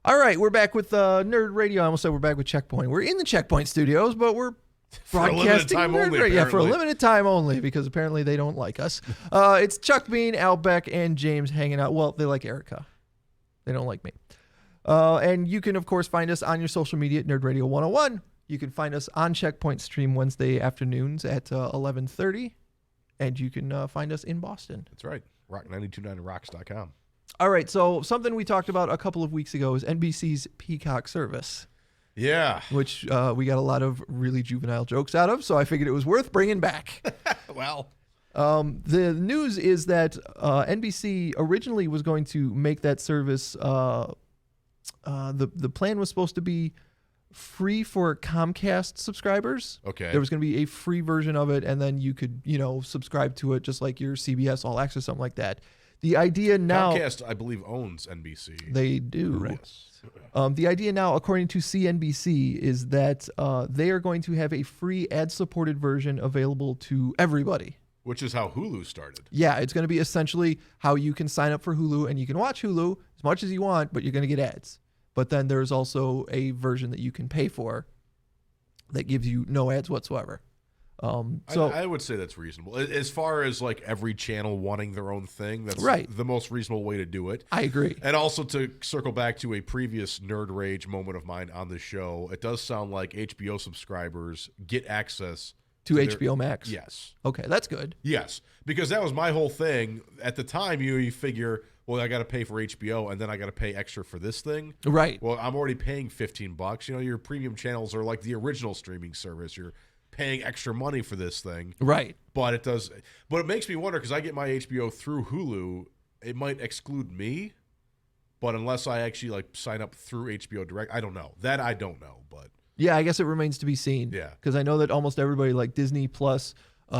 All right, we're back with Nerd Radio. I almost said we're back with Checkpoint. We're in the Checkpoint studios, but we're broadcasting Nerd Radio. Yeah, for a limited time only, because apparently they don't like us. It's Chuck Bean, Al Beck, and James hanging out. Well, they like Erica. They don't like me. And you can, of course, find us on your social media at Nerd Radio 101. You can find us on Checkpoint Stream Wednesday afternoons at 11:30. And you can find us in Boston. That's right. Rock929rocks.com. All right, so something we talked about a couple of weeks ago is NBC's Peacock service. Yeah. Which we got a lot of really juvenile jokes out of, so I figured it was worth bringing back. Well. The news is that NBC originally was going to make that service, the plan was supposed to be free for Comcast subscribers. Okay. There was going to be a free version of it, and then you could, subscribe to it just like your CBS All Access, something like that. The idea now... Comcast, I believe, owns NBC. They do. Yes. The idea now, according to CNBC, is that they are going to have a free ad-supported version available to everybody. Which is how Hulu started. Yeah, it's going to be essentially how you can sign up for Hulu, and you can watch Hulu as much as you want, but you're going to get ads. But then there's also a version that you can pay for that gives you no ads whatsoever. So I would say that's reasonable. As far as like every channel wanting their own thing, that's right. The most reasonable way to do it. I agree. And also to circle back to a previous Nerd Rage moment of mine on the show, it does sound like HBO subscribers get access to HBO Max. Yes. Okay, that's good. Yes, because that was my whole thing. At the time, you figure, well, I got to pay for HBO, and then I got to pay extra for this thing. Right. Well, I'm already paying $15. Your premium channels are like the original streaming service. You're paying extra money for this thing. Right. But it makes me wonder, because I get my HBO through Hulu, it might exclude me. But unless I actually like sign up through HBO Direct, I don't know. That I don't know, but yeah, I guess it remains to be seen. Yeah. Because I know that almost everybody, like Disney Plus,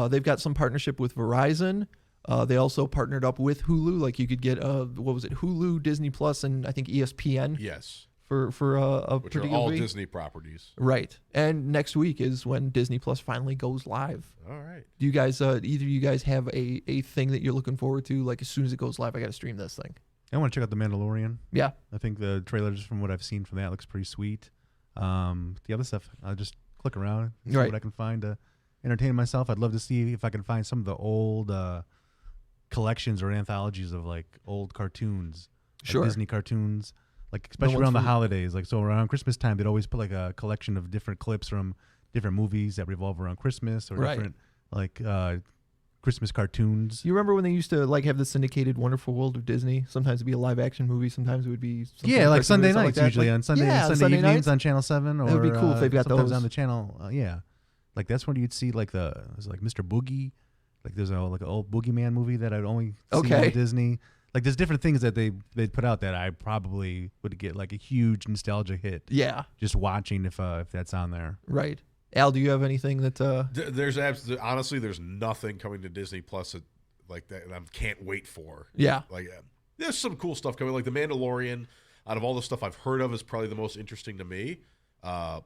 they've got some partnership with Verizon. They also partnered up with Hulu. Like you could get Hulu, Disney Plus, and I think ESPN. Yes. For a which particular are all week. Disney properties. Right. And next week is when Disney Plus finally goes live. All right. Do you guys, either of you guys have a thing that you're looking forward to? Like as soon as it goes live, I got to stream this thing. I want to check out The Mandalorian. Yeah. I think the trailer, just from what I've seen from that, looks pretty sweet. The other stuff, I'll just click around and see what I can find to entertain myself. I'd love to see if I can find some of the old collections or anthologies of like old cartoons, like Disney cartoons, like especially around the holidays. Like so around Christmas time, they'd always put like a collection of different clips from different movies that revolve around Christmas or different like Christmas cartoons. You remember when they used to like have the syndicated Wonderful World of Disney? Sometimes it'd be a live action movie. Sometimes it would be like Sunday nights, like usually on Sunday evenings nights on Channel 7. Or that would be cool if they've got sometimes those on the channel. Like that's when you'd see like Mr. Boogie. Like there's an old Boogeyman movie that I'd only see on Disney. Like there's different things that they'd put out that I probably would get like a huge nostalgia hit. Yeah, just watching if that's on there. Right. Al, do you have anything that? There's honestly, there's nothing coming to Disney Plus like that I can't wait for. Yeah. Like there's some cool stuff coming. Like The Mandalorian, out of all the stuff I've heard of, is probably the most interesting to me. But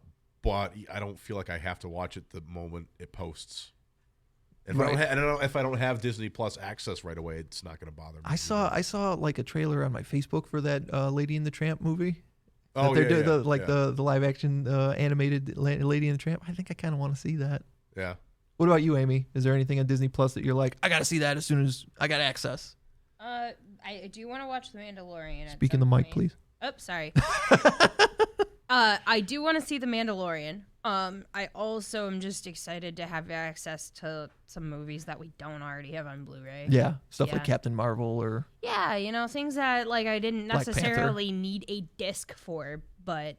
I don't feel like I have to watch it the moment it posts. I don't know if I don't have Disney Plus access right away, it's not going to bother me. I saw like a trailer on my Facebook for that Lady and the Tramp movie. Oh, the live action animated Lady and the Tramp. I think I kind of want to see that. Yeah. What about you, Amy? Is there anything on Disney Plus that you're like, I got to see that as soon as I got access? I do want to watch The Mandalorian. Speak in the mic, please. Oh, sorry. I do want to see The Mandalorian. I also am just excited to have access to some movies that we don't already have on Blu-ray. Yeah, stuff like Captain Marvel or... Yeah, things that like I didn't necessarily need a disc for, but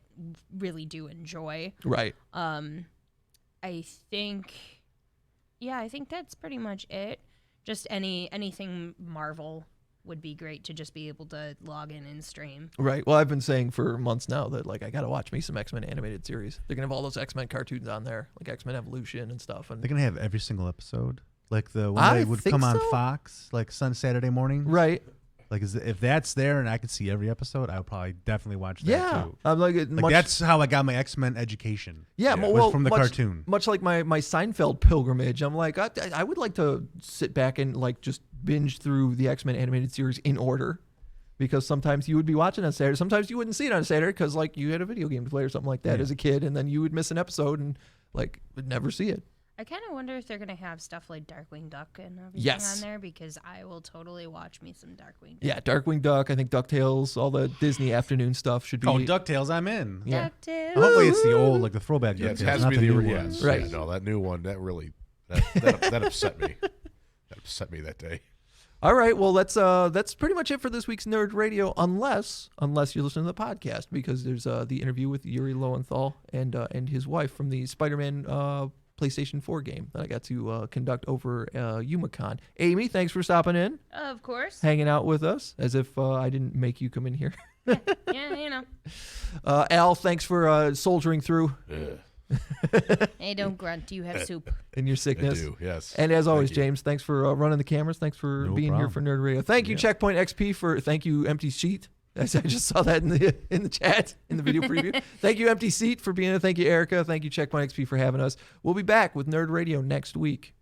really do enjoy. Right. I think that's pretty much it. Just anything Marvel would be great to just be able to log in and stream. Right. Well, I've been saying for months now that like I got to watch me some X-Men animated series. They're going to have all those X-Men cartoons on there, like X-Men Evolution and stuff. And they're going to have every single episode. Like the one that would come on Fox, like Saturday morning. Right. Like if that's there and I could see every episode, I would probably definitely watch that too. I'm like that's how I got my X-Men education. Yeah, was from the cartoon. Much like my Seinfeld pilgrimage, I'm like I would like to sit back and like just binge through the X-Men animated series in order, because sometimes you would be watching on Saturday. Sometimes you wouldn't see it on Saturday because like you had a video game to play or something like that as a kid, and then you would miss an episode and like would never see it. I kind of wonder if they're going to have stuff like Darkwing Duck and everything on there, because I will totally watch me some Darkwing Duck. Yeah, Darkwing Duck. I think DuckTales, all the Disney afternoon stuff should be. Oh, DuckTales, I'm in. Yeah. DuckTales. Hopefully it's the old, like the throwback Yeah, DuckTales, it has to not be the the new yes. ones. Right. Yeah, no, that new one, that really, that upset me. That upset me that day. All right, well that's pretty much it for this week's Nerd Radio, unless you're listening to the podcast, because there's the interview with Yuri Lowenthal and his wife from the Spider-Man PlayStation 4 game that I got to conduct over Youmacon. Amy, thanks for stopping in. Of course. Hanging out with us, as if I didn't make you come in here. Yeah, you know. Al, thanks for soldiering through Hey, don't grunt. You have soup. in your sickness. I do, yes. And as always, Thank you. James, thanks for running the cameras. Thanks for No being here for problem. Nerd Radio. Thank you, Checkpoint XP, thank you, Empty Sheet. I just saw that in the chat, in the video preview. Thank you, Empty Seat, for being here. Thank you, Erica. Thank you, Checkpoint XP, for having us. We'll be back with Nerd Radio next week.